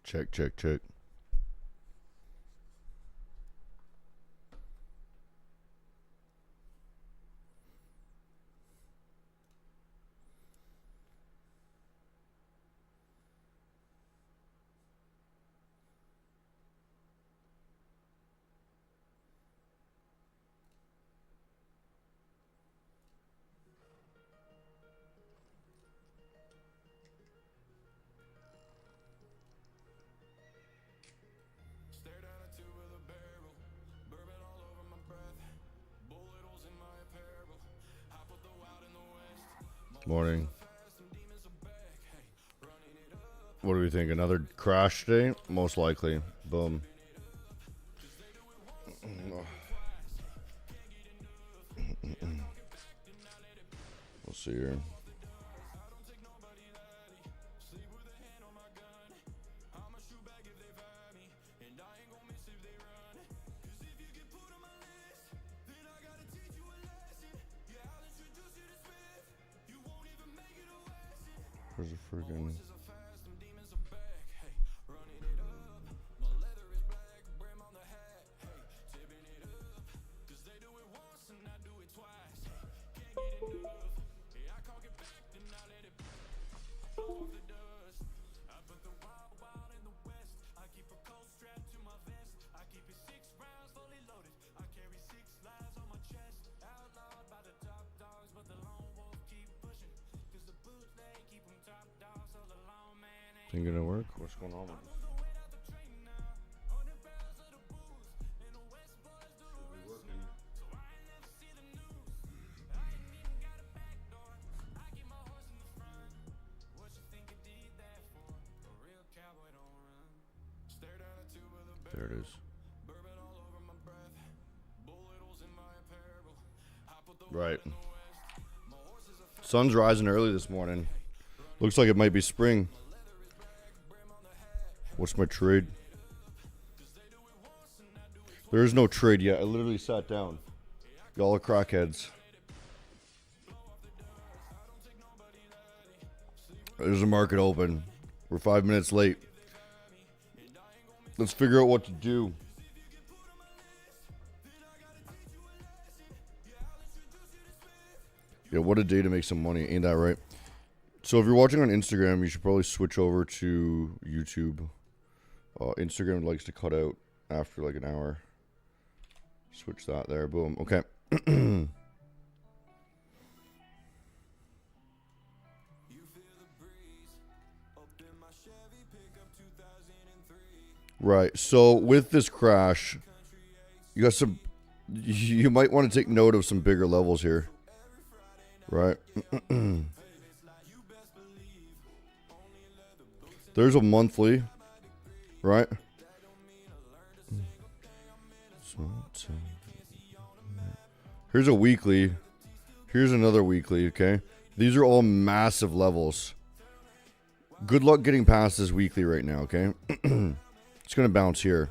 Check, check, check. Morning. What do we think? Another crash day? Most likely. Boom. We'll see here. Where's the friggin'... Think gonna work? What's going on with it? There it is. Right. Sun's rising early this morning. Looks like it might be spring. What's my trade? There is no trade yet. I literally sat down. Y'all are crackheads. There's a market open. We're 5 minutes late. Let's figure out what to do. Yeah, what a day to make some money. Ain't that right? So if you're watching on Instagram, you should probably switch over to YouTube. Instagram likes to cut out after like an hour. Switch that there. Boom. Okay. Right. So with this crash, you got some... You might want to take note of some bigger levels here. Right. There's a monthly. Right? Here's a weekly. Here's another weekly, okay? These are all massive levels. Good luck getting past this weekly right now, okay? It's going to bounce here.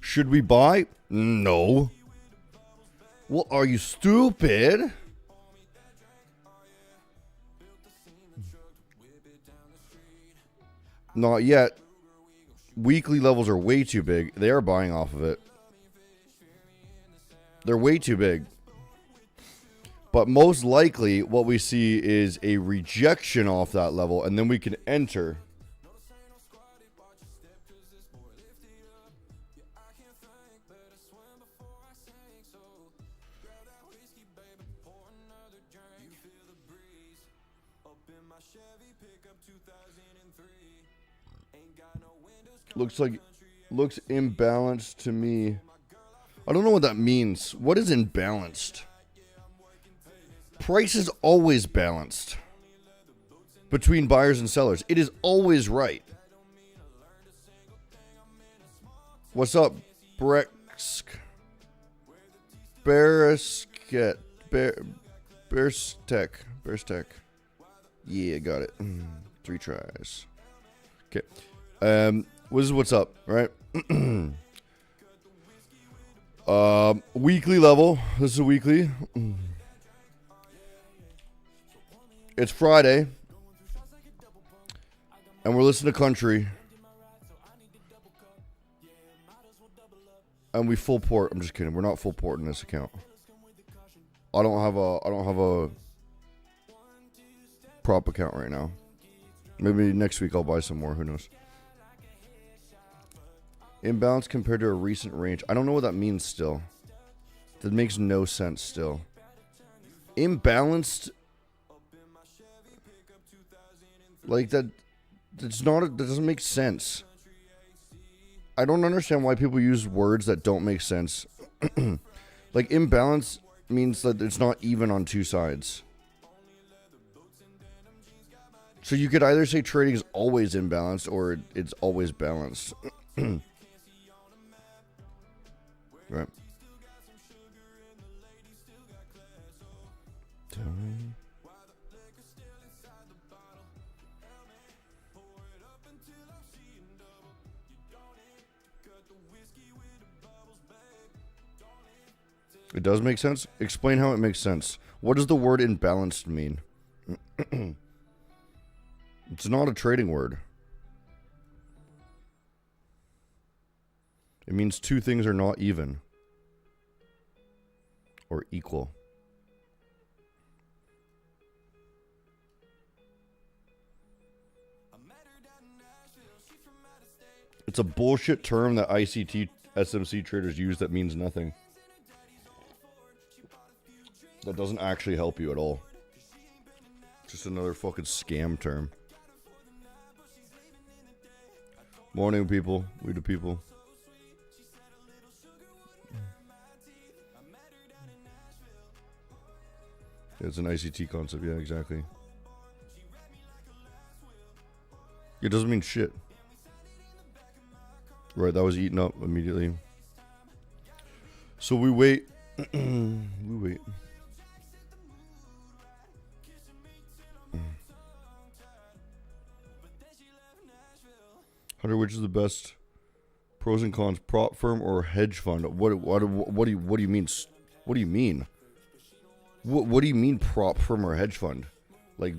Should we buy? No. Well, are you stupid? Not yet. Weekly levels are way too big. They are buying off of it. They're way too big. But most likely what we see is a rejection off that level, and then we can enter. Looks imbalanced to me. I don't know what that means. What is imbalanced? Price is always balanced between buyers and sellers. It is always right. What's up, Brex? Bearstek. Bearstek. Yeah, got it. 3 tries. Okay. This is what's up, right? Weekly level. This is a weekly. It's Friday. and we're listening to country, and we full port. I'm just kidding. We're not full port in this account. I don't have a prop account right now. Maybe next week I'll buy some more. Who knows? Imbalance compared to a recent range. I don't know what that means still. That makes no sense still. Imbalanced. Like that. That doesn't make sense. I don't understand why people use words that don't make sense. Like imbalance means that it's not even on two sides. So you could either say trading is always imbalanced or it's always balanced. Right. It does make sense? Explain how it makes sense. What does the word imbalanced mean? It's not a trading word. It means two things are not even or equal. It's a bullshit term that ICT SMC traders use that means nothing. That doesn't actually help you at all. Just another fucking scam term. Morning, people. We the people. It's an ICT concept. Yeah, exactly. It doesn't mean shit. Right, that was eaten up immediately. So we wait. We wait. Hunter, which is the best? Pros and cons: prop firm or hedge fund? What do you mean? What do you mean? What do you mean prop firm or hedge fund? Like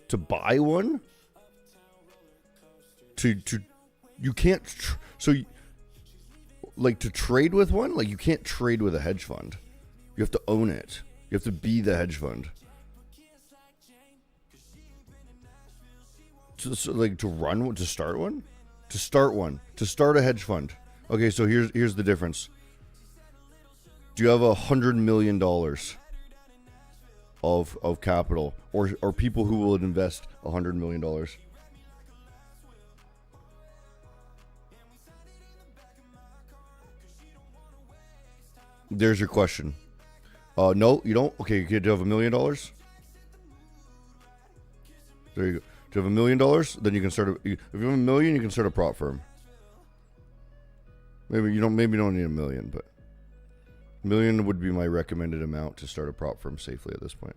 to buy one? To you can't like to trade with one? Like you can't trade with a hedge fund. You have to own it. You have to be the hedge fund. So like to run one, to start one? To start a hedge fund. Okay, so here's the difference. Do you have $100 million of capital or people who will invest $100 million? There's your question. No, you don't. Okay, do you have $1 million? There you go. Do you have $1 million? Then you can start. If you have $1 million, you can start a prop firm. Maybe you don't need $1 million, but $1 million would be my recommended amount to start a prop firm safely at this point.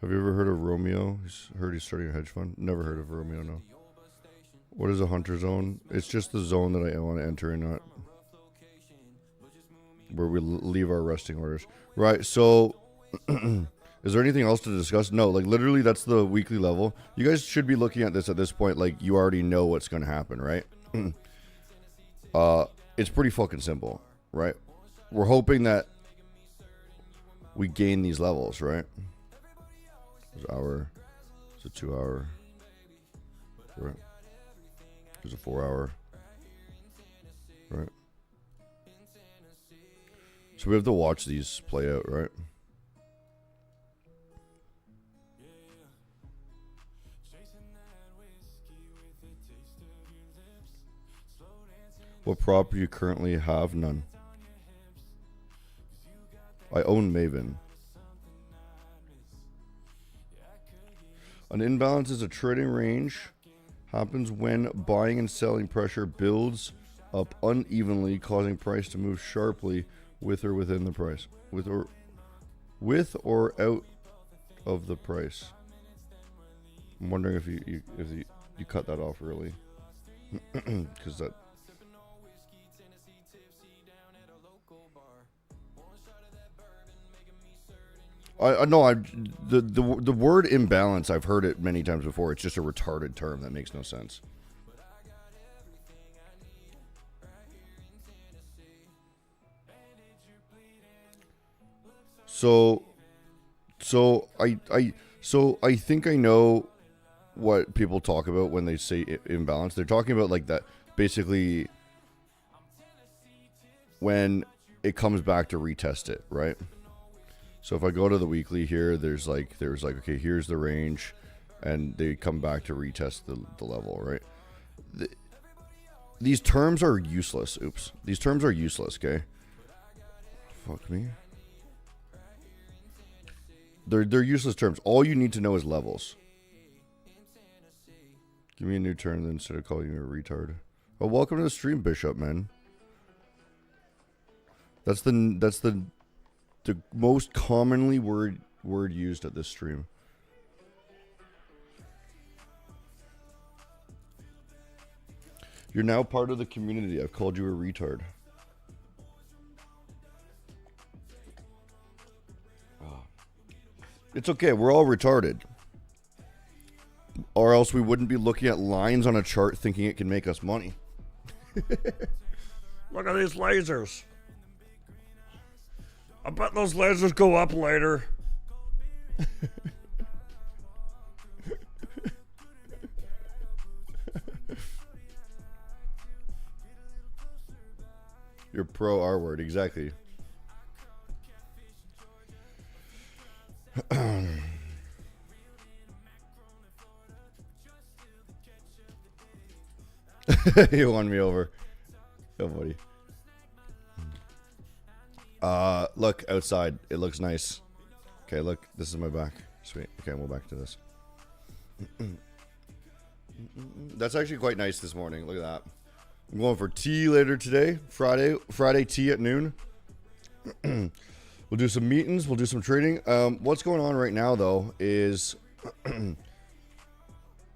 Have you ever heard of Romeo? He's starting a hedge fund. Never heard of Romeo. No. What is a hunter zone? It's just the zone that I want to enter in, not where we leave our resting orders. Right. So, is there anything else to discuss? No. Like literally, that's the weekly level. You guys should be looking at this at this point. Like you already know what's going to happen, right? It's pretty fucking simple, right? We're hoping that we gain these levels, right? There's an hour. There's a 2 hour. Right. There's a 4 hour. Right. So we have to watch these play out, right? What prop do you currently have? None. I own Maven. An imbalance is a trading range. Happens when buying and selling pressure builds up unevenly, causing price to move sharply with or within the price. With or out of the price. I'm wondering if you cut that off early. Because that... I no, the word imbalance, I've heard it many times before. It's just a retarded term that makes no sense. So I think I know what people talk about when they say imbalance. They're talking about like that basically when it comes back to retest it, right? So if I go to the weekly here, there's like okay, here's the range, and they come back to retest the level, right? These terms are useless. Oops, these terms are useless. Okay, fuck me. They're useless terms. All you need to know is levels. Give me a new term instead of calling you a retard. Oh, welcome to the stream, Bishop, man. That's the most commonly word used at this stream. You're now part of the community. I've called you a retard. It's okay. We're all retarded. Or else we wouldn't be looking at lines on a chart thinking it can make us money. Look at these lasers. I bet those lasers go up later. You're pro R word, exactly. You won me over. Go, buddy. Look outside. It looks nice. Okay, look. This is my back. Sweet. Okay, we'll back to this. That's actually quite nice this morning. Look at that. I'm going for tea later today. Friday tea at noon. We'll do some meetings. We'll do some trading. What's going on right now, though, is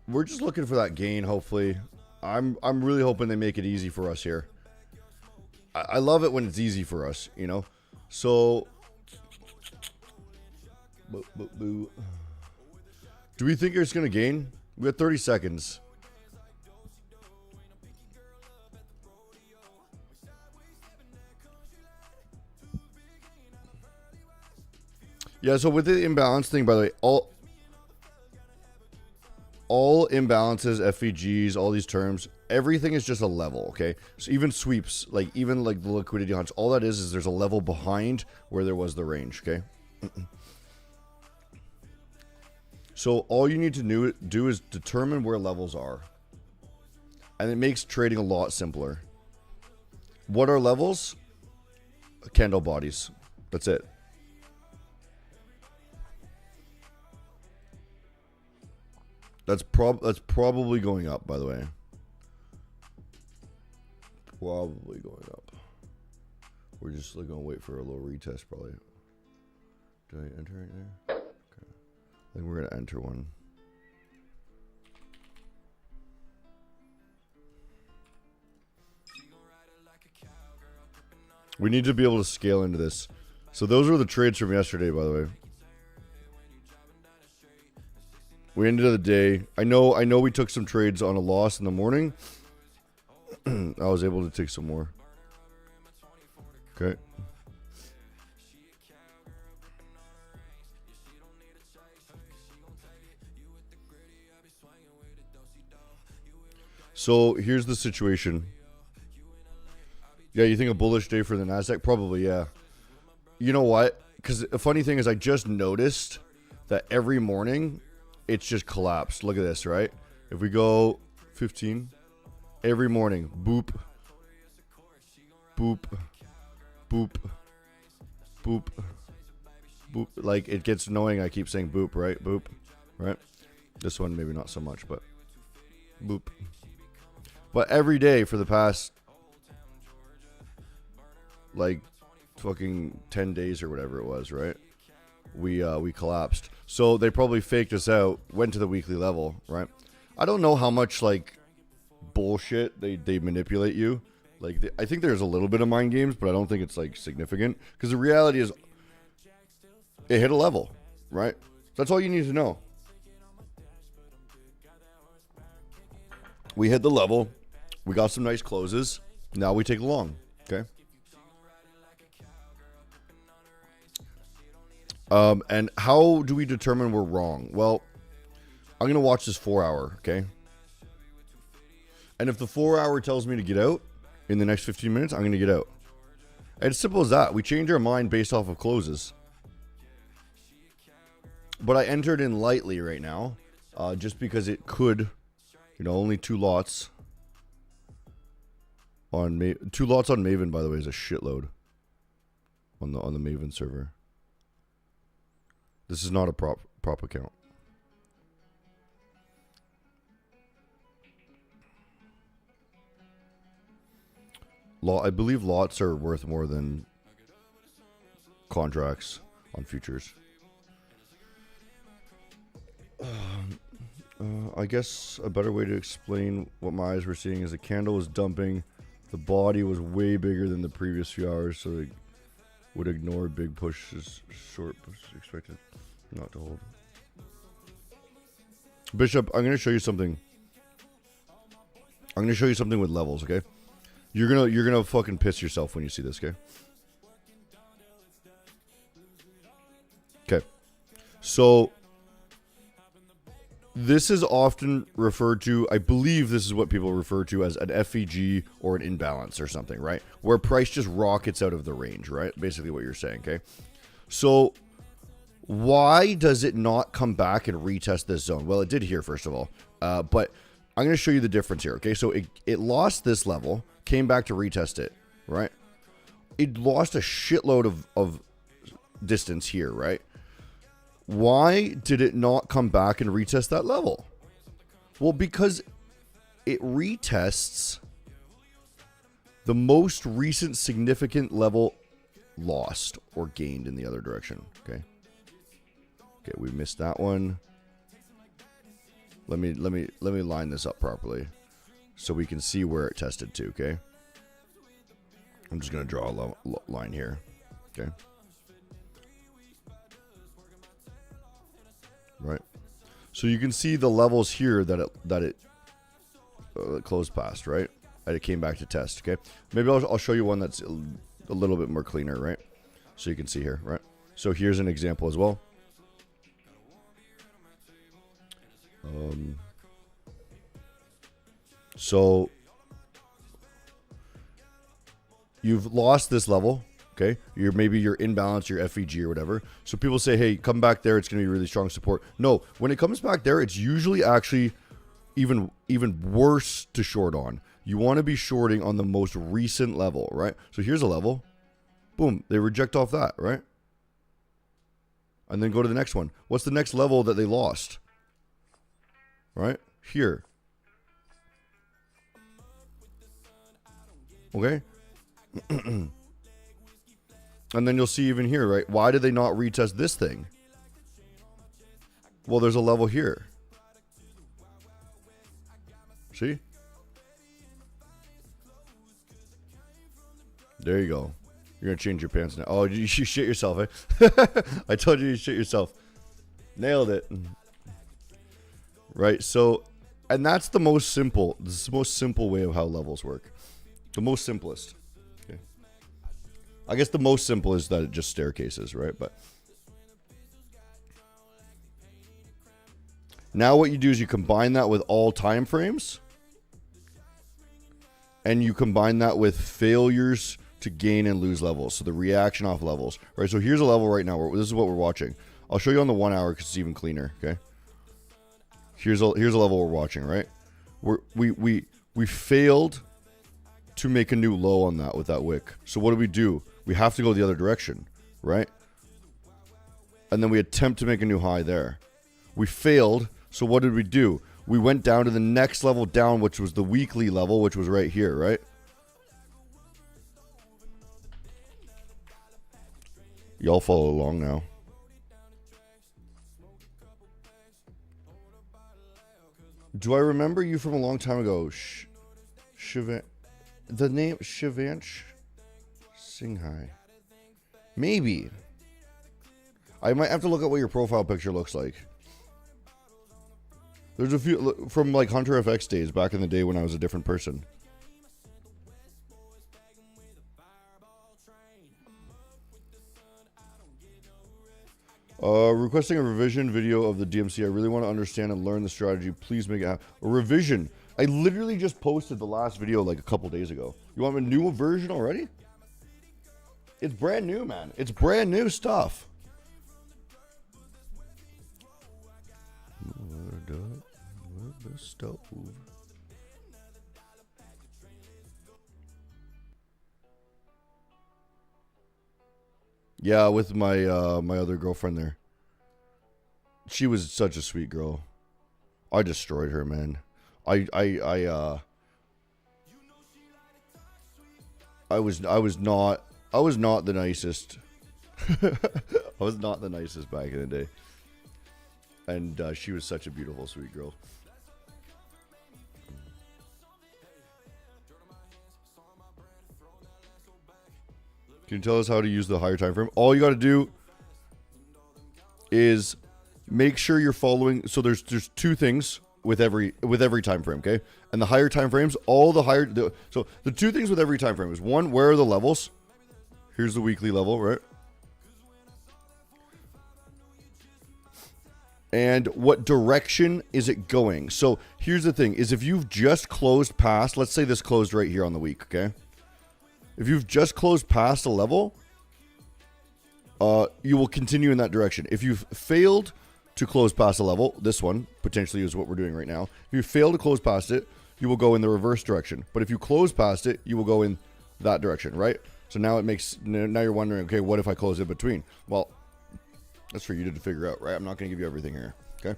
we're just looking for that gain, hopefully. I'm really hoping they make it easy for us here. I love it when it's easy for us, you know? So, do we think it's going to gain? We have 30 seconds. Yeah, so with the imbalance thing, by the way, all imbalances, FVGs, all these terms, everything is just a level, okay? So even sweeps, even the liquidity hunts, all that is there's a level behind where there was the range, okay? So all you need to do is determine where levels are. And it makes trading a lot simpler. What are levels? Candle bodies. That's it. That's probably going up, by the way. Probably going up. We're just going to wait for a little retest, probably. Did I enter right there? Okay. I think we're going to enter one. We need to be able to scale into this. So those were the trades from yesterday, by the way. We ended the day. I know we took some trades on a loss in the morning. I was able to take some more. Okay. So here's the situation. Yeah, you think a bullish day for the Nasdaq? Probably, yeah. You know what? Because the funny thing is I just noticed that every morning it's just collapsed. Look at this, right? If we go 15, every morning, boop, boop, boop, boop, boop. Like, it gets annoying. I keep saying boop, right? Boop, right? This one, maybe not so much, but boop. But every day for the past, fucking 10 days or whatever it was, right? We collapsed. So they probably faked us out, went to the weekly level, right? I don't know how much, bullshit they manipulate you. I think there's a little bit of mind games, but I don't think it's, significant. Because the reality is, It hit a level, right? That's all you need to know. We hit the level. We got some nice closes. Now we take long, okay? And how do we determine we're wrong? Well, I'm going to watch this 4 hour, okay? And if the 4 hour tells me to get out in the next 15 minutes, I'm going to get out. And it's simple as that. We change our mind based off of closes. But I entered in lightly right now, just because it could, only 2 lots. On 2 lots on Maven, by the way, is a shitload on the Maven server. This is not a prop account. I believe lots are worth more than contracts on futures. I guess a better way to explain what my eyes were seeing is the candle was dumping. The body was way bigger than the previous few hours, so they would ignore big pushes, short push expected not to hold. Bishop, I'm going to show you something. I'm going to show you something with levels, okay? You're gonna fucking piss yourself when you see this, okay? Okay. So this is often referred to, I believe this is what people refer to as an FEG or an imbalance or something, right? Where price just rockets out of the range, right? Basically what you're saying, okay? So why does it not come back and retest this zone? Well, it did here, first of all. But I'm going to show you the difference here, okay? So it lost this level, came back to retest it, right? It lost a shitload of distance here, right? Why did it not come back and retest that level? Well, because it retests the most recent significant level lost or gained in the other direction, okay? Okay, we missed that one. Let me line this up properly so we can see where it tested to, okay? I'm just going to draw a line here, okay? Right. So you can see the levels here that it closed past, right? And it came back to test, okay? Maybe I'll show you one that's a little bit more cleaner, right? So you can see here, right? So here's an example as well. So you've lost this level, okay? Maybe you're in balance, your FEG or whatever. So people say, hey, come back there. It's going to be really strong support. No, when it comes back there, it's usually actually even worse to short on. You want to be shorting on the most recent level, right? So here's a level. Boom. They reject off that, right? And then go to the next one. What's the next level that they lost? Right? Here. Okay? And then you'll see even here, right? Why did they not retest this thing? Well, there's a level here. See? There you go. You're going to change your pants now. Oh, you shit yourself, eh? I told you shit yourself. Nailed it. Right, so, and that's the most simple. This is the most simple way of how levels work. The most simplest. Okay. I guess the most simple is that it just staircases, right? But now what you do is you combine that with all time frames, and you combine that with failures to gain and lose levels. So the reaction off levels, right? So here's a level right now. This is what we're watching. I'll show you on the 1 hour because it's even cleaner. Okay. Here's a level we're watching, right? We failed to make a new low on that with that wick. So what do? We have to go the other direction, right? And then we attempt to make a new high there. We failed. So what did we do? We went down to the next level down, which was the weekly level, which was right here, right? Y'all follow along now. Do I remember you from a long time ago? The name Shivansh Singhai. Maybe. I might have to look at what your profile picture looks like. There's a few from like Hunter FX days back in the day when I was a different person. Requesting a revision video of the DMC. I really want to understand and learn the strategy. Please make it happen. A revision. I literally just posted the last video like a couple days ago. You want a new version already? It's brand new, man. It's brand new stuff. The stove. Yeah, with my my other girlfriend there. She was such a sweet girl. I destroyed her, man. I was not the nicest. I was not the nicest back in the day. And she was such a beautiful, sweet girl. Can you tell us how to use the higher time frame? All you got to do is make sure you're following. So there's two things with every time frame, okay? And the higher time frames, so the two things with every time frame is one, where are the levels? Here's the weekly level, right? And what direction is it going? So here's the thing, is if you've just closed past, let's say this closed right here on the week, okay? If you've just closed past a level, you will continue in that direction. If you've failed to close past a level, this one potentially is what we're doing right now. If you fail to close past it, you will go in the reverse direction. But if you close past it, you will go in that direction, right? So now now you're wondering, okay, what if I close in between? Well, that's for you to figure out, right? I'm not going to give you everything here, okay?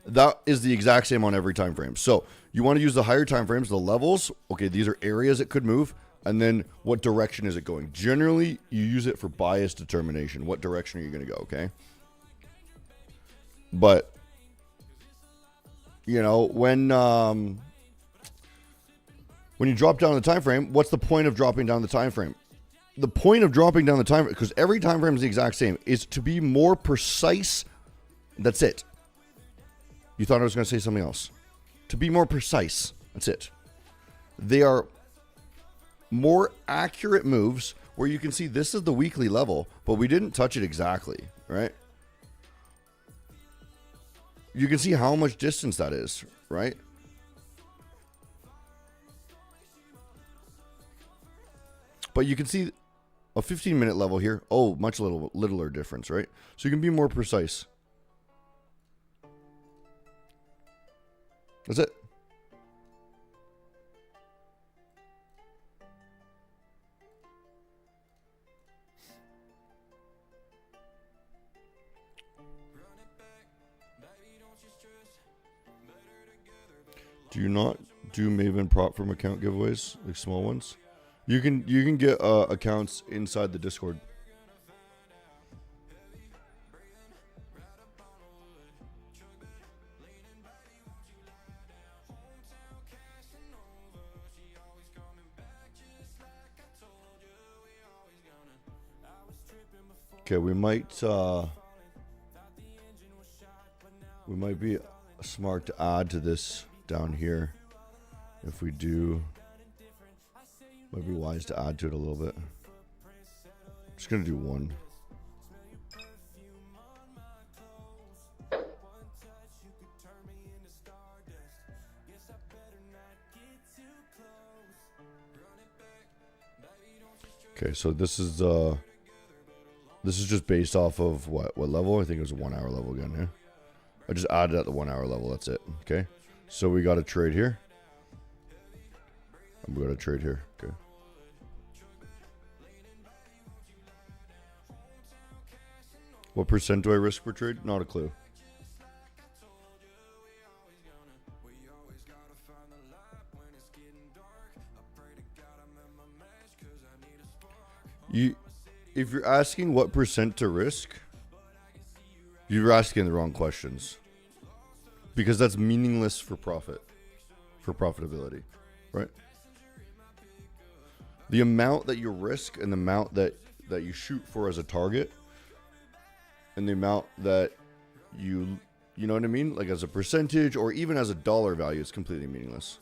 That is the exact same on every time frame. So you want to use the higher time frames, the levels. Okay, these are areas it could move. And then what direction is it going? Generally, you use it for bias determination. What direction are you going to go, okay? But, you know, when you drop down the time frame, what's the point of dropping down the time frame? The point of dropping down the time, because every time frame is the exact same, is to be more precise. That's it. You thought I was going to say something else. To be more precise. That's it. They are more accurate moves where you can see this is the weekly level, but we didn't touch it exactly, right? You can see how much distance that is, right? But you can see a 15-minute level here. Oh, much littler difference, right? So you can be more precise. That's it. Do you not do Maven prop from account giveaways, like small ones? You can get accounts inside the Discord. Okay, we might be smart to add to this down here. If we do, might be wise to add to it a little bit. Just gonna do one. Okay, so this is just based off of what level? I think it was a 1 hour level again, yeah? I just added at the 1 hour level, that's it. Okay. So we got a trade here. And we got a trade here. Okay. What percent do I risk per trade? Not a clue. If you're asking what percent to risk, you're asking the wrong questions. Because that's meaningless for profit. For profitability. Right? The amount that you risk and the amount that that you shoot for as a target, and the amount that you know what I mean? Like as a percentage or even as a dollar value, it's completely meaningless.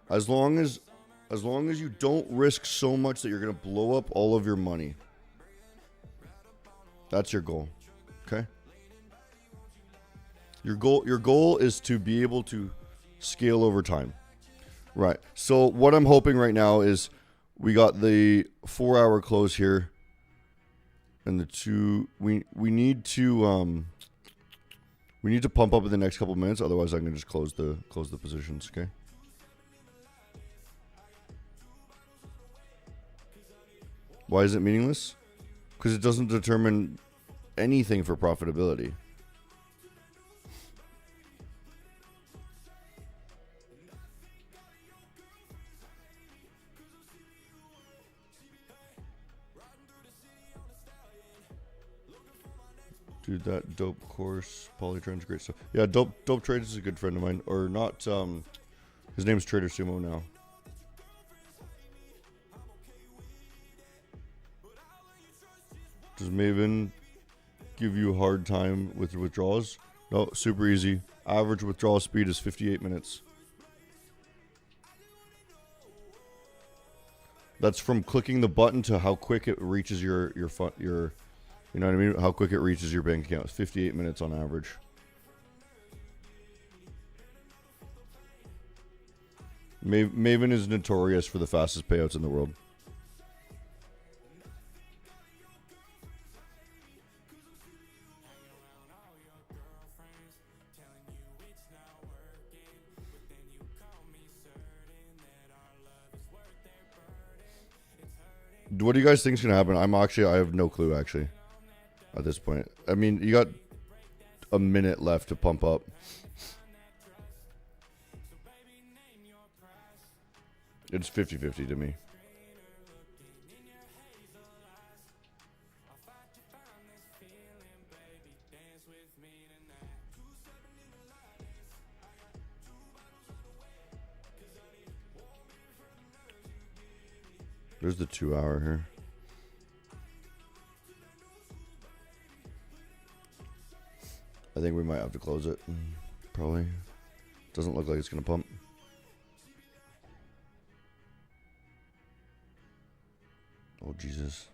As long as you don't risk so much that you're going to blow up all of your money. That's your goal. Okay? Your goal is to be able to scale over time. Right. So what I'm hoping right now is we got the 4-hour close here. And the two we need to pump up in the next couple minutes, otherwise I can just close the positions, okay? Why is it meaningless? Because it doesn't determine anything for profitability. Dude, that dope course, Polytron's great stuff. Yeah, dope trades is a good friend of mine, or not. His name's Trader Sumo now. Does Maven give you a hard time with withdrawals? No, super easy. Average withdrawal speed is 58 minutes. That's from clicking the button to how quick it reaches your you know what I mean? How quick it reaches your bank account. It's 58 minutes on average. Maven is notorious for the fastest payouts in the world. What do you guys think is going to happen? I have no clue, actually, at this point. I mean, you got a minute left to pump up. It's 50-50 to me. There's the 2 hour here. I think we might have to close it. Probably. Doesn't look like it's going to pump. Oh, Jesus.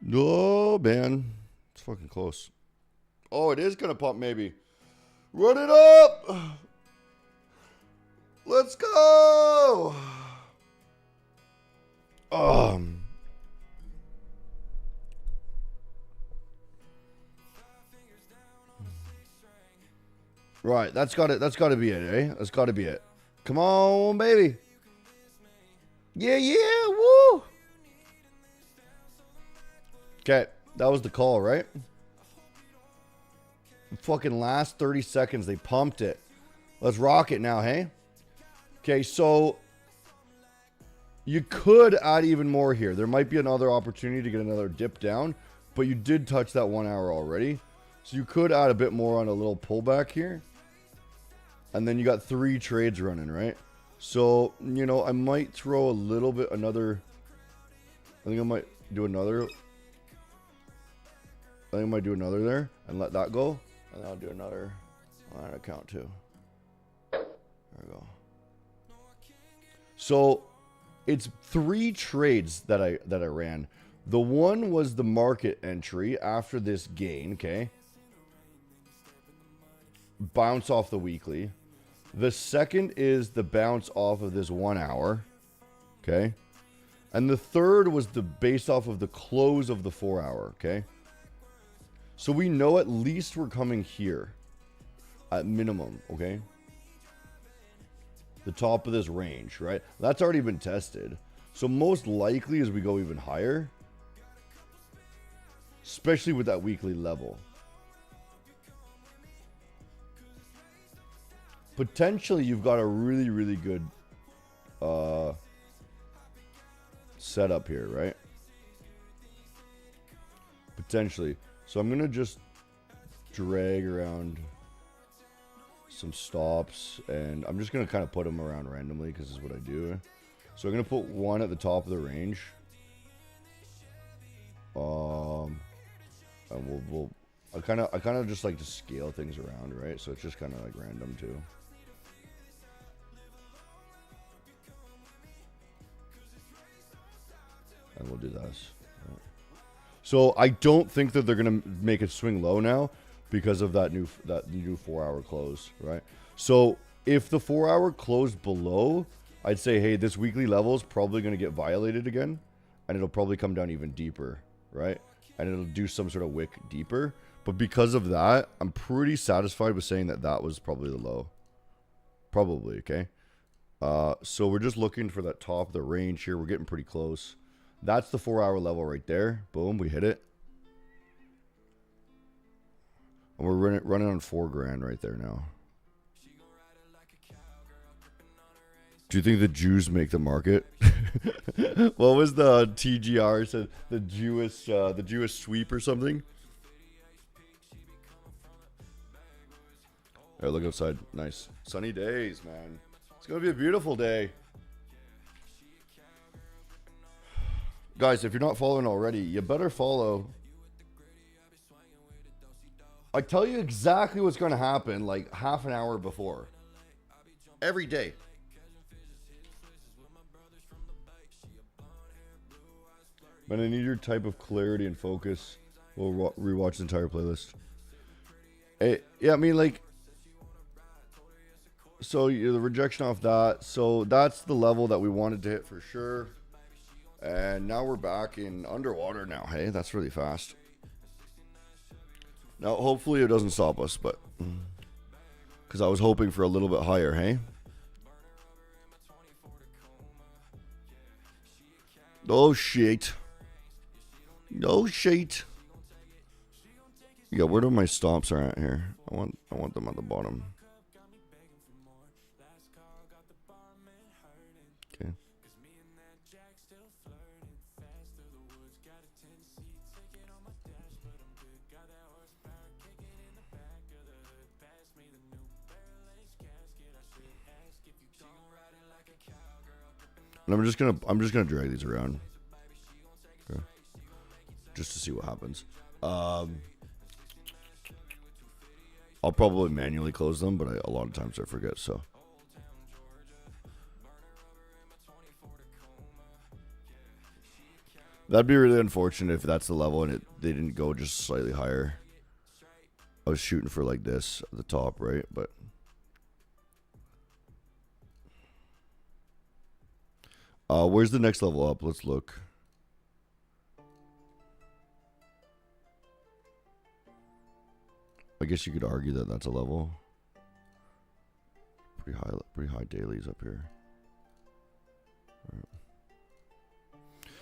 No, man. It's fucking close. Oh, it is going to pump, maybe. Run it up! Let's go! Right, that's got to be it, eh? That's got to be it. Come on, baby. Yeah, woo! Okay, that was the call, right? The fucking last 30 seconds, they pumped it. Let's rock it now, hey? Okay, so you could add even more here. There might be another opportunity to get another dip down, but you did touch that 1 hour already. So you could add a bit more on a little pullback here. And then you got 3 trades running, right? So, you know, I might throw a little bit another. I think I might do another there and let that go. And I'll do another on that account too. There we go. So it's 3 trades that I ran. The one was the market entry after this gain, okay? Bounce off the weekly. The second is the bounce off of this 1 hour, okay? And the third was the based off of the close of the 4 hour, okay? So we know at least we're coming here at minimum, okay? The top of this range, right? That's already been tested. So most likely as we go even higher, especially with that weekly level, potentially you've got a really, really good setup here, right? Potentially. So I'm going to just drag around some stops, and I'm just gonna kind of put them around randomly because this is what I do. So I'm gonna put one at the top of the range. And I kind of just like to scale things around, right? So it's just kind of like random too. And we'll do this. So I don't think that they're gonna make it swing low now because of that new 4-hour close, right? So if the 4-hour closed below, I'd say, hey, this weekly level is probably gonna get violated again, and it'll probably come down even deeper, right? And it'll do some sort of wick deeper. But because of that, I'm pretty satisfied with saying that that was probably the low. Probably, okay? So we're just looking for that top of the range here. We're getting pretty close. That's the 4-hour level right there. Boom, we hit it. And we're running on $4,000 right there now. Do you think the Jews make the market? What was the TGR said? The Jewish sweep or something? All right, look outside. Nice sunny days, man. It's gonna be a beautiful day. Guys, if you're not following already, you better follow. I tell you exactly what's going to happen like half an hour before. Every day. But I need your type of clarity and focus. We'll rewatch the entire playlist. Hey, yeah, I mean, like... So, the rejection off that. So, that's the level that we wanted to hit for sure. And now we're back in underwater now. Hey, that's really fast. Now, hopefully it doesn't stop us, but... Because I was hoping for a little bit higher, hey? Oh, shit. Oh, shit. Yeah, where do my stops are at here? I want them at the bottom. Okay. And I'm just gonna drag these around. Okay. Just to see what happens. I'll probably manually close them, but a lot of times I forget, so. That'd be really unfortunate if that's the level and they didn't go just slightly higher. I was shooting for like this at the top, right? But where's the next level up? Let's look. I guess you could argue that that's a level. Pretty high dailies up here. Right.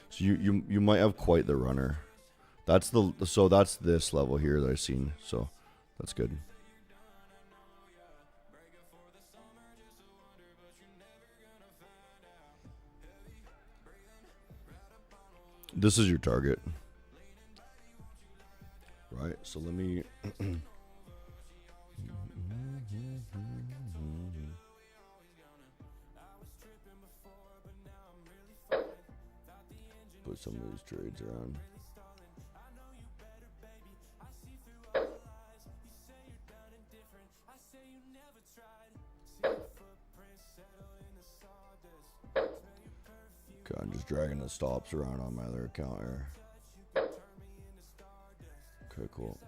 So you might have quite the runner. That's this level here that I've seen. So that's good. This is your target. Right, so let me put some of these trades around. Okay, I'm just dragging the stops around on my other account here. Okay, cool.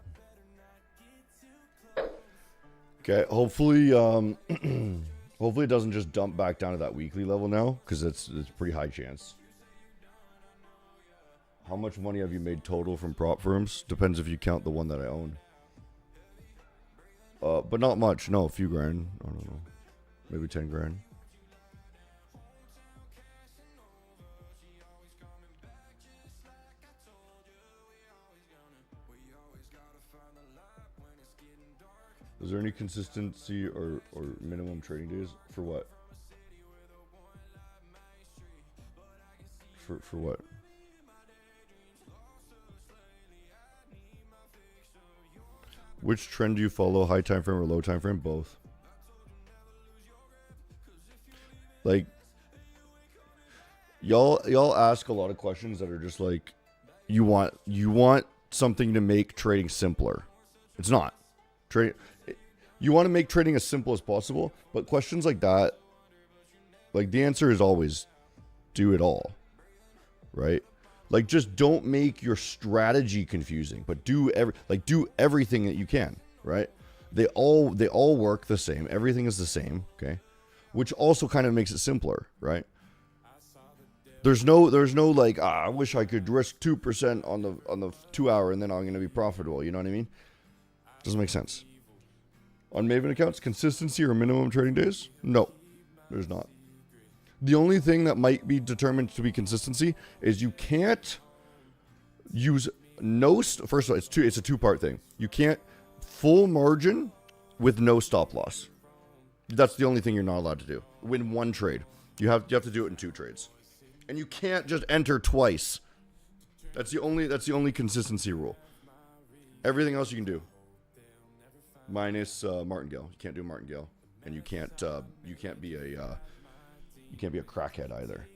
Okay, hopefully hopefully it doesn't just dump back down to that weekly level now, because it's pretty high chance. How much money have you made total from prop firms? Depends if you count the one that I own. But not much. No, a few grand. I don't know. Maybe 10 grand. Is there any consistency or minimum trading days for what? For what? Which trend do you follow? High time frame or low time frame? Both. Like, y'all ask a lot of questions that are just like, you want something to make trading simpler. It's not. You want to make trading as simple as possible, but questions like that, like the answer is always do it all, right? Like, just don't make your strategy confusing, but do everything that you can, right? They all work the same. Everything is the same, okay? Which also kind of makes it simpler, right? There's no like, I wish I could risk 2% on the 2 hour and then I'm going to be profitable. You know what I mean? Doesn't make sense. On Maven accounts, consistency or minimum trading days? No, there's not. The only thing that might be determined to be consistency is you can't use first of all, it's a two-part thing. You can't full margin with no stop loss. That's the only thing you're not allowed to do. Win one trade. You have to do it in 2 trades. And you can't just enter twice. That's the only consistency rule. Everything else you can do. Minus martingale. You can't do martingale, and you can't be a crackhead either.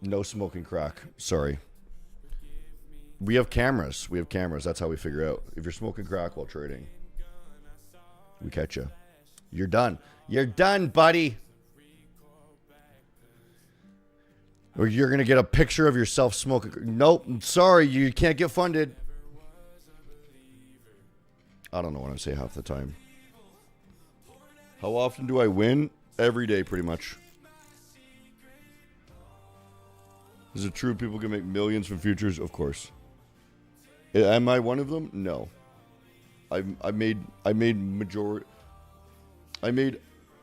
No smoking crack. Sorry. We have cameras. That's how we figure out if you're smoking crack while trading. We catch you. You're done. You're done, buddy. Or you're gonna get a picture of yourself smoking. Nope. Sorry, you can't get funded. I don't know what I say half the time. How often do I win? Every day, pretty much. Is it true people can make millions from futures? Of course. Am I one of them? No. I made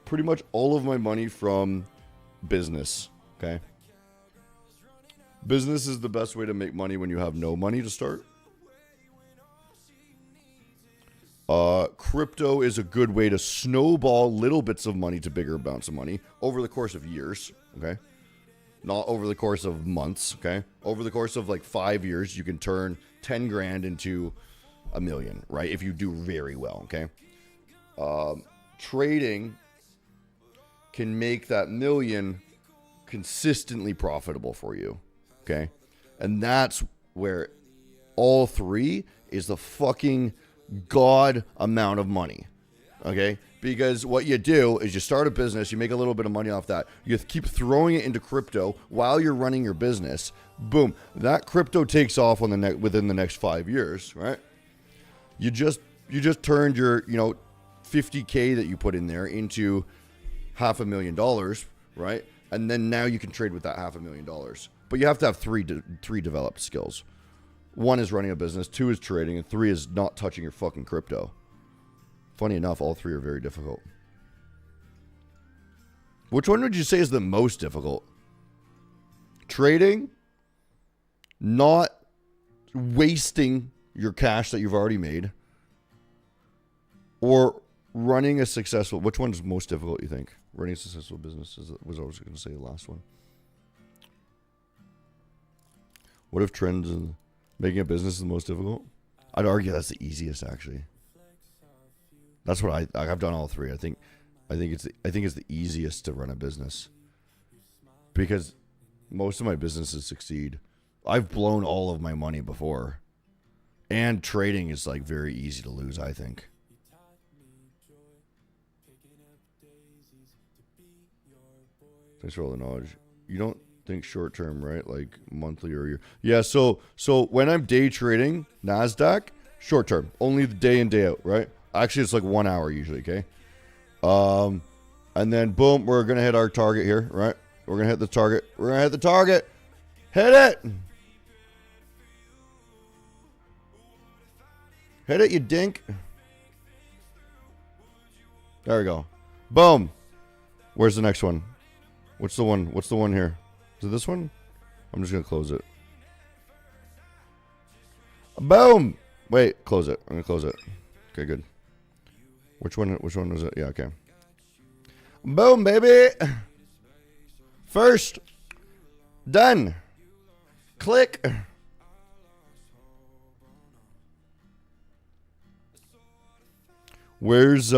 pretty much all of my money from business. Okay. Business is the best way to make money when you have no money to start. Crypto is a good way to snowball little bits of money to bigger amounts of money over the course of years, okay? Not over the course of months, okay? Over the course of like 5 years, you can turn 10 grand into $1 million, right? If you do very well, okay? Trading can make that $1 million consistently profitable for you, okay? And that's where all 3 is the fucking god amount of money, okay? Because what you do is you start a business, you make a little bit of money off that, you keep throwing it into crypto while you're running your business. Boom, that crypto takes off on within the next 5 years, right? You just turned your 50K that you put in there into $500,000, right? And then now you can trade with that $500,000. But you have to have three developed skills. 1 is running a business, 2 is trading, and 3 is not touching your fucking crypto. Funny enough, all 3 are very difficult. Which one would you say is the most difficult? Trading, not wasting your cash that you've already made, or running a successful... Which one's most difficult, you think? Running a successful business was I was going to say the last one. What if trends and making a business is the most difficult? I'd argue that's the easiest, actually. That's what I've done all 3. I think it's the easiest to run a business because most of my businesses succeed. I've blown all of my money before, and trading is like very easy to lose, I think. Thanks for all the knowledge. You don't think short term, right? Like monthly or year. Yeah, so when I'm day trading NASDAQ, short term. Only the day in, day out, right? Actually, it's like 1 hour usually, okay? And then boom, we're gonna hit our target here, right? We're gonna hit the target. We're gonna hit the target. Hit it! Hit it, you dink. There we go. Boom. Where's the next one? What's the one here? Is it this one? I'm just gonna close it. Boom! Wait, close it. I'm gonna close it. Okay, good. Which one was it? Yeah, okay. Boom, baby! First. Done. Click. Where's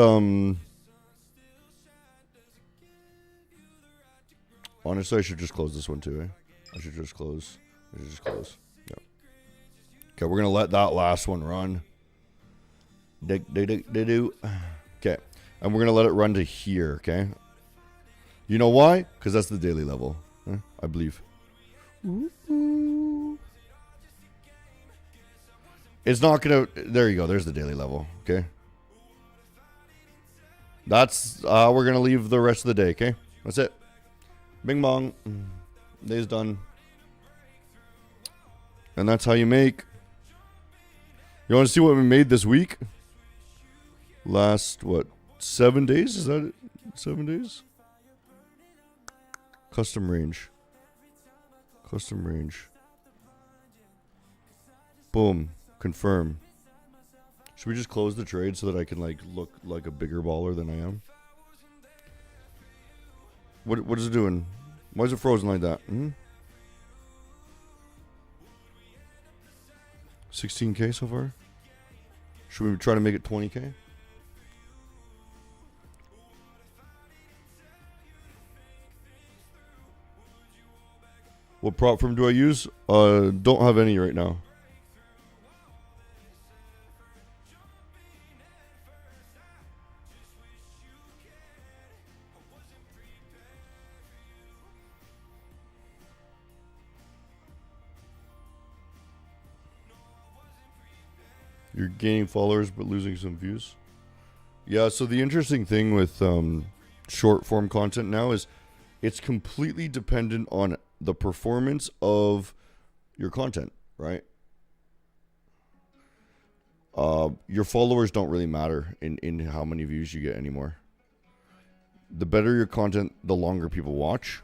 Honestly, I should just close this one too, eh? I should just close. Yeah. Okay, we're going to let that last one run. Okay. And we're going to let it run to here, okay? You know why? Because that's the daily level, I believe. It's not going to... There you go. There's the daily level, okay? That's... we're going to leave the rest of the day, okay? That's it. Bing bong. Day's done. And that's how you make. You want to see what we made this week? Last, what, 7 days? Is that it? 7 days? Custom range. Boom. Confirm. Should we just close the trade so that I can, like, look like a bigger baller than I am? What is it doing? Why is it frozen like that? 16K so far? Should we try to make it 20K? What prop firm do I use? Don't have any right now. You're gaining followers but losing some views. Yeah, so the interesting thing with short form content now is it's completely dependent on the performance of your content, right? Your followers don't really matter in how many views you get anymore. The better your content, the longer people watch.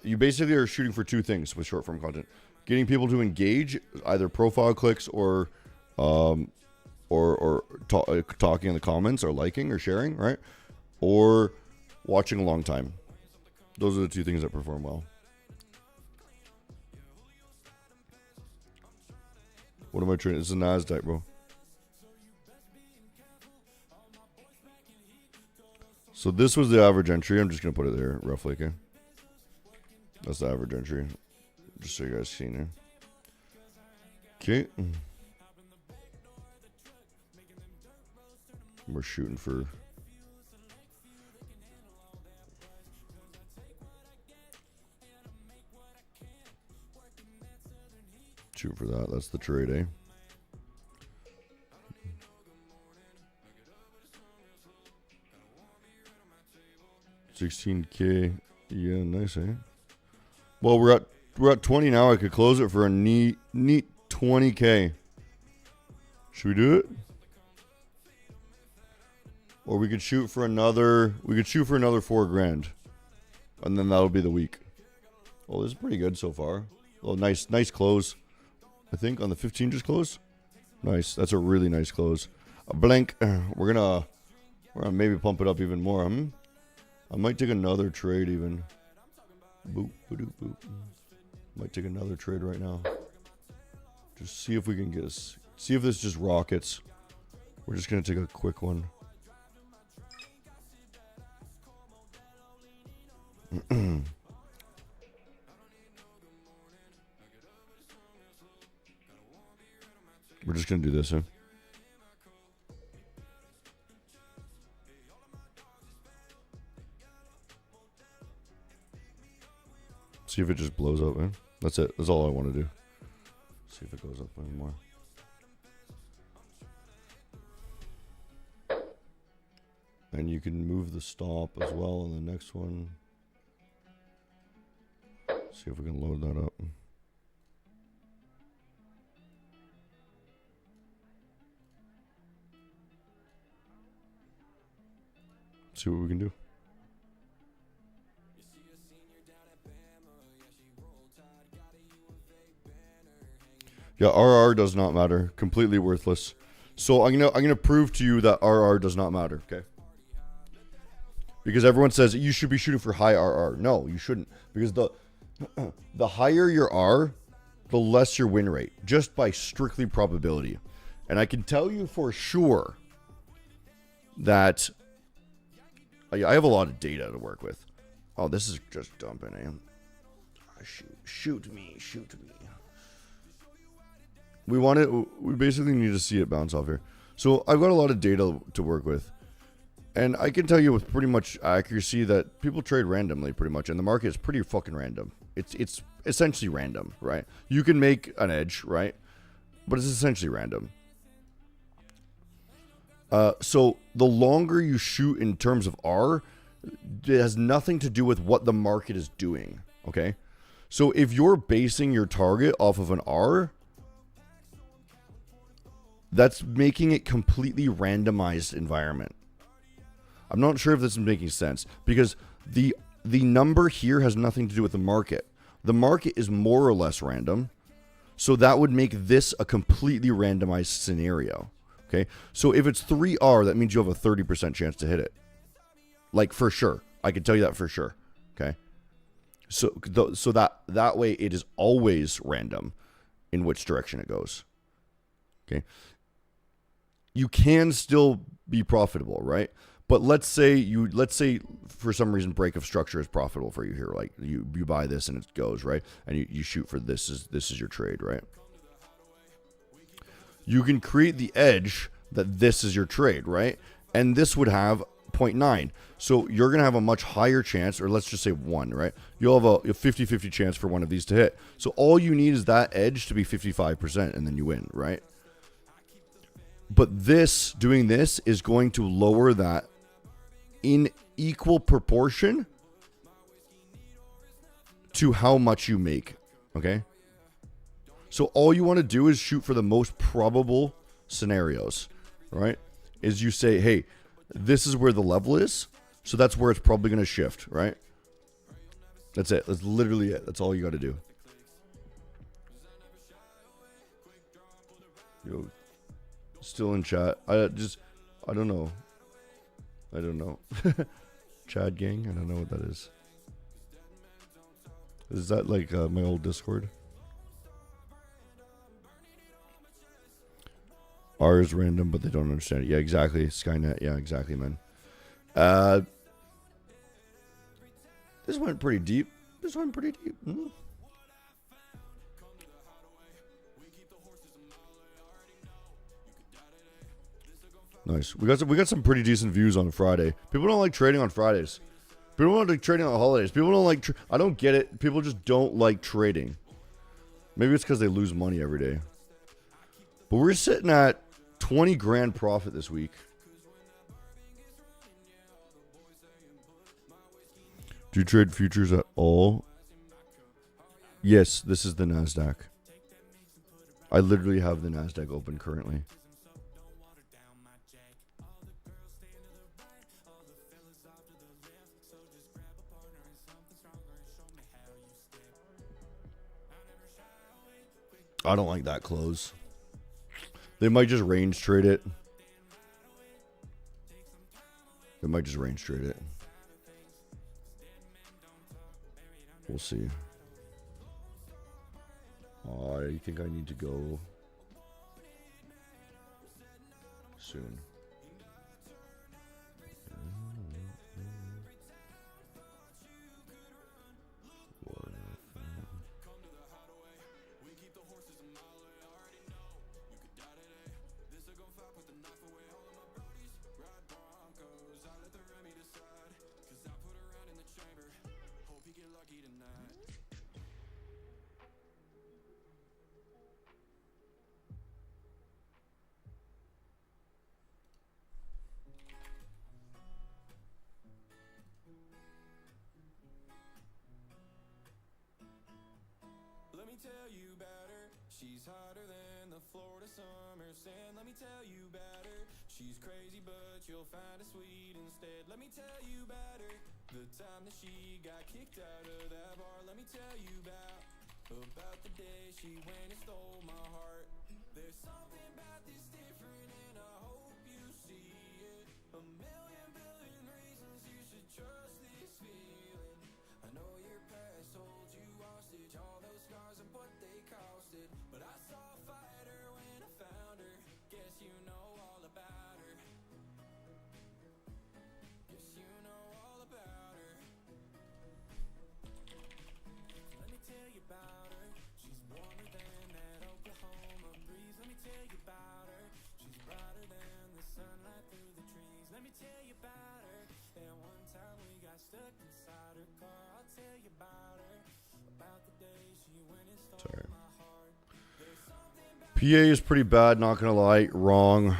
You basically are shooting for two things with short form content: getting people to engage, either profile clicks or talking in the comments, or liking or sharing, right? Or watching a long time. Those are the two things that perform well. What am I trading? This is a NASDAQ, bro. So this was the average entry. I'm just going to put it there roughly, okay? That's the average entry. Just so you guys see it. Okay. We're shooting for... Shoot for that. That's the trade, eh? $16K. Yeah, nice, eh? Well, we're at 20 now. I could close it for a neat 20K. Should we do it? Or we could shoot for another. We could shoot for another $4,000, and then that'll be the week. Well, this is pretty good so far. Oh, nice close. I think on the 15 just closed. Nice. That's a really nice close. A blank. We're gonna maybe pump it up even more. I might take another trade even. Boop, boop, boop. Might take another trade right now. Just see if we can get us. See if this just rockets. We're just gonna take a quick one. We're just gonna do this, huh? See if it just blows up, man. That's it. That's all I want to do. See if it goes up anymore. And you can move the stop as well on the next one. See if we can load that up. See what we can do. Yeah, RR does not matter. Completely worthless. So I'm gonna prove to you that RR does not matter, okay? Because everyone says you should be shooting for high RR. No, you shouldn't. Because the higher your R, the less your win rate, just by strictly probability. And I can tell you for sure that I have a lot of data to work with. Oh, this is just dumping, eh? Shoot me. We basically need to see it bounce off here. So I've got a lot of data to work with. And I can tell you with pretty much accuracy that people trade randomly pretty much. And the market is pretty fucking random. It's essentially random, right? You can make an edge, right? But it's essentially random. So the longer you shoot in terms of R, it has nothing to do with what the market is doing, okay? So if you're basing your target off of an R, that's making it completely randomized environment. I'm not sure if this is making sense because the number here has nothing to do with the market. The market is more or less random. So that would make this a completely randomized scenario. Okay. So if it's 3R, that means you have a 30% chance to hit it. Like for sure. I can tell you that for sure. Okay. So that way it is always random in which direction it goes. Okay. You can still be profitable, right? But let's say for some reason break of structure is profitable for you here. Like you buy this and it goes, right? And you shoot for this is your trade, right? You can create the edge that this is your trade, right? And this would have 0.9. So you're going to have a much higher chance, or let's just say 1, right? You'll have a 50-50 chance for one of these to hit. So all you need is that edge to be 55%, and then you win, right? But doing this is going to lower that in equal proportion to how much you make, okay? So all you want to do is shoot for the most probable scenarios, right? Is you say, hey, this is where the level is, so that's where it's probably going to shift, right? That's it. That's literally it. That's all you got to do. Yo, still in chat. I don't know. Chad gang? I don't know what that is. Is that like my old Discord? R is random, but they don't understand it. Yeah, exactly. Skynet. Yeah, exactly, man. This went pretty deep. Nice. We got some pretty decent views on Friday. People don't like trading on Fridays. People don't like trading on holidays. People don't like. I don't get it. People just don't like trading. Maybe it's because they lose money every day. But we're sitting at 20 grand profit this week. Do you trade futures at all? Yes, this is the NASDAQ. I literally have the NASDAQ open currently. I don't like that close. They might just range trade it. We'll see. Oh, I think I need to go soon. Let me tell you about her. She's hotter than the Florida summer sand. Let me tell you about her. She's crazy, but you'll find her sweet instead. Let me tell you about her. The time that she got kicked out of that bar. Let me tell you about the day she went and stole my heart. There's something about this different, and I hope you see it. A million billion reasons you should trust this feeling. I know your past holds you hostage, all those scars and what they costed. But I saw a fighter when I found her. Guess you know all about her. Guess you know all about her. Sorry. PA is pretty bad, not gonna lie. Wrong.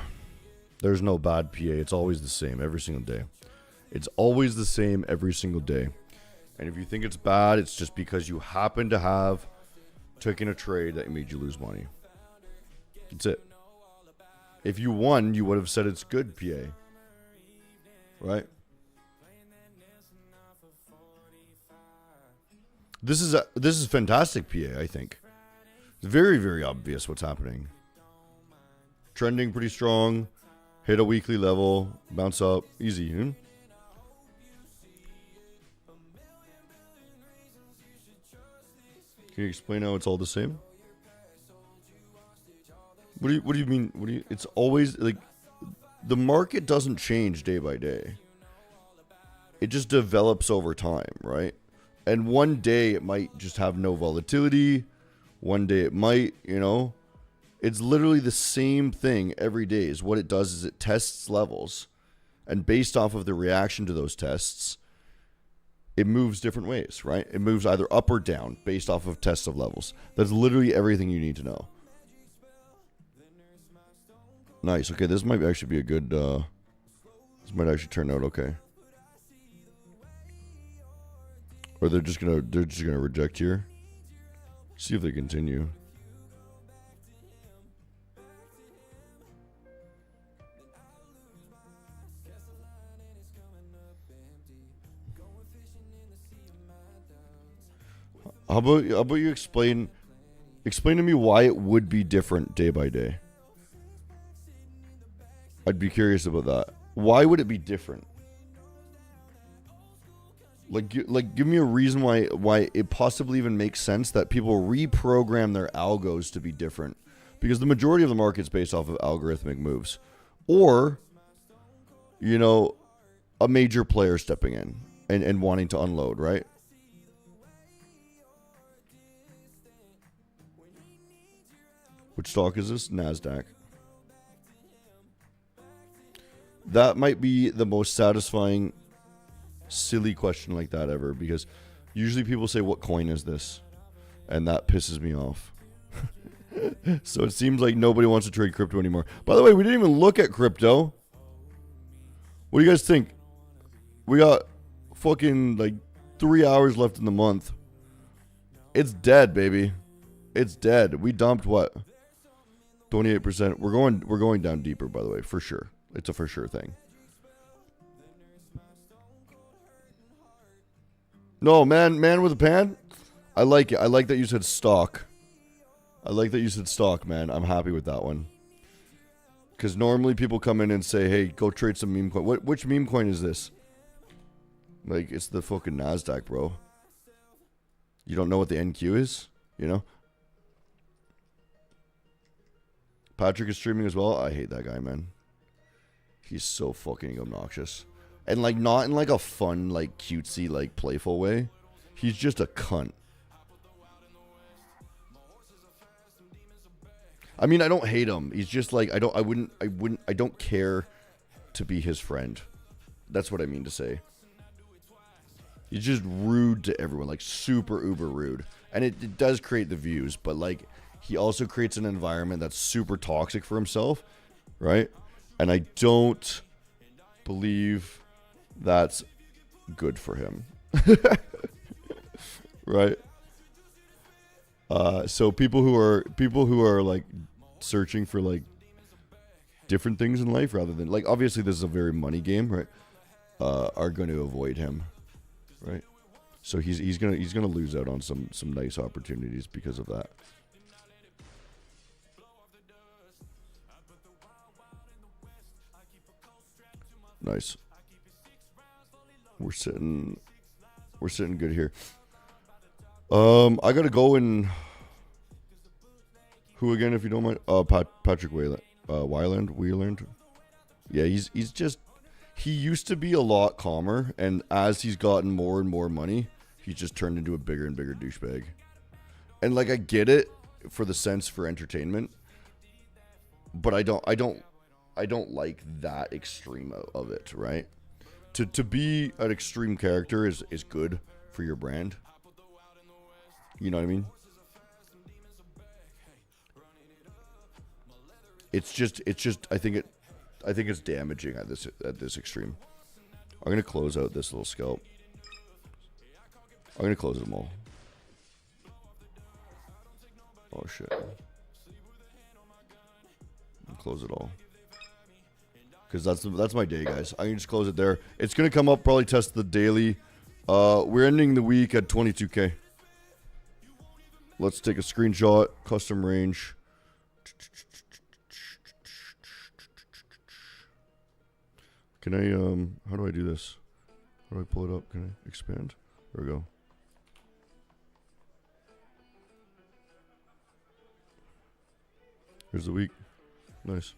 There's no bad PA. It's always the same every single day. It's always the same every single day. And if you think it's bad, it's just because you happen to have taken a trade that made you lose money. That's it. If you won, you would have said it's good PA. Right? This is fantastic PA, I think. It's very, very obvious what's happening. Trending pretty strong. Hit a weekly level. Bounce up. Easy. Can you explain how it's all the same? What do you mean? It's always like the market doesn't change day by day. It just develops over time, right? And one day it might just have no volatility. One day it might, It's literally the same thing every day. Is what it does is it tests levels. And based off of the reaction to those tests, it moves different ways, right? It moves either up or down based off of tests of levels. That's literally everything you need to know. Nice. Okay, this might actually be a good... this might actually turn out okay. Or they're just gonna reject here. See if they continue. How about you explain to me why it would be different day by day? I'd be curious about that. Why would it be different? Like, give me a reason why it possibly even makes sense that people reprogram their algos to be different. Because the majority of the market's based off of algorithmic moves. Or, a major player stepping in and wanting to unload, right? Which stock is this? NASDAQ. That might be the most satisfying silly question like that ever, because usually people say, what coin is this? And that pisses me off. So it seems like nobody wants to trade crypto anymore. By the way, we didn't even look at crypto. What do you guys think? We got fucking 3 hours left in the month. It's dead, baby. It's dead. We dumped what? 28%. We're going down deeper, by the way, for sure. It's a for sure thing. No, man with a pan? I like it. I like that you said stock. Man. I'm happy with that one. Because normally people come in and say, hey, go trade some meme coin. Which meme coin is this? It's the fucking NASDAQ, bro. You don't know what the NQ is? Patrick is streaming as well. I hate that guy, man. He's so fucking obnoxious. And not in a fun, cutesy, playful way. He's just a cunt. I mean, I don't hate him. He's just I don't care to be his friend. That's what I mean to say. He's just rude to everyone, super uber rude. And it does create the views, but he also creates an environment that's super toxic for himself, right? And I don't believe that's good for him. Right? So people who are searching for different things in life rather than obviously this is a very money game, right? Are going to avoid him, right? So he's gonna lose out on some nice opportunities because of that. Nice. We're sitting good here. I gotta go and who again, if you don't mind? Patrick Wieland. Yeah, he used to be a lot calmer, and as he's gotten more and more money, he's just turned into a bigger and bigger douchebag. And I get it for the sense for entertainment, but I don't like that extreme of it, right? to be an extreme character is good for your brand. You know what I mean? It's just I think it's damaging at this extreme. I'm gonna close out this little scalp. I'm gonna close them all. Oh shit. I'll close it all. Because that's my day, guys. I can just close it there. It's gonna come up, probably test the daily. We're ending the week at 22K. Let's take a screenshot. Custom range. Can I how do I do this? How do I pull it up? Can I expand? There we go. Here's the week. Nice.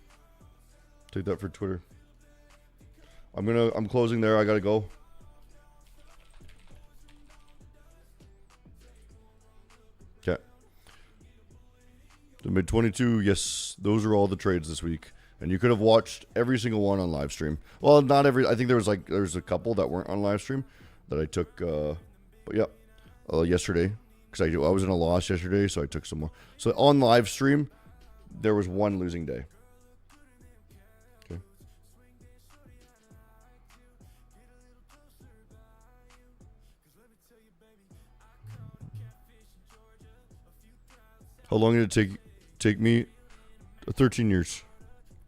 Take that for Twitter. I'm closing there. I gotta go. Okay. The mid 22, yes, those are all the trades this week. And you could have watched every single one on live stream. Well, not every. I think there's a couple that weren't on live stream that I took. But yeah, yesterday because I was in a loss yesterday, so I took some more. So on live stream, there was one losing day. Okay. How long did it take me? 13 years.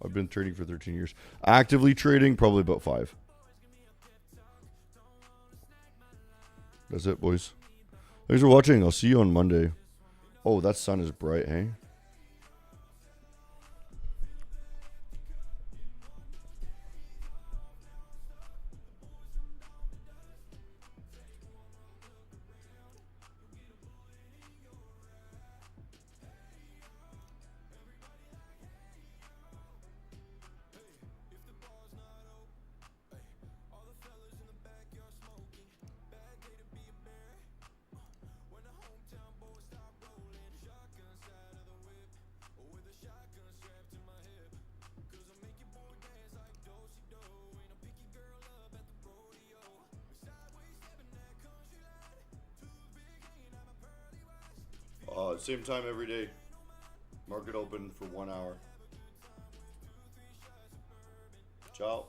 I've been trading for 13 years. Actively trading, probably about 5. That's it, boys. Thanks for watching. I'll see you on Monday. Oh, that sun is bright, hey? Same time every day. Market open for 1 hour. Ciao.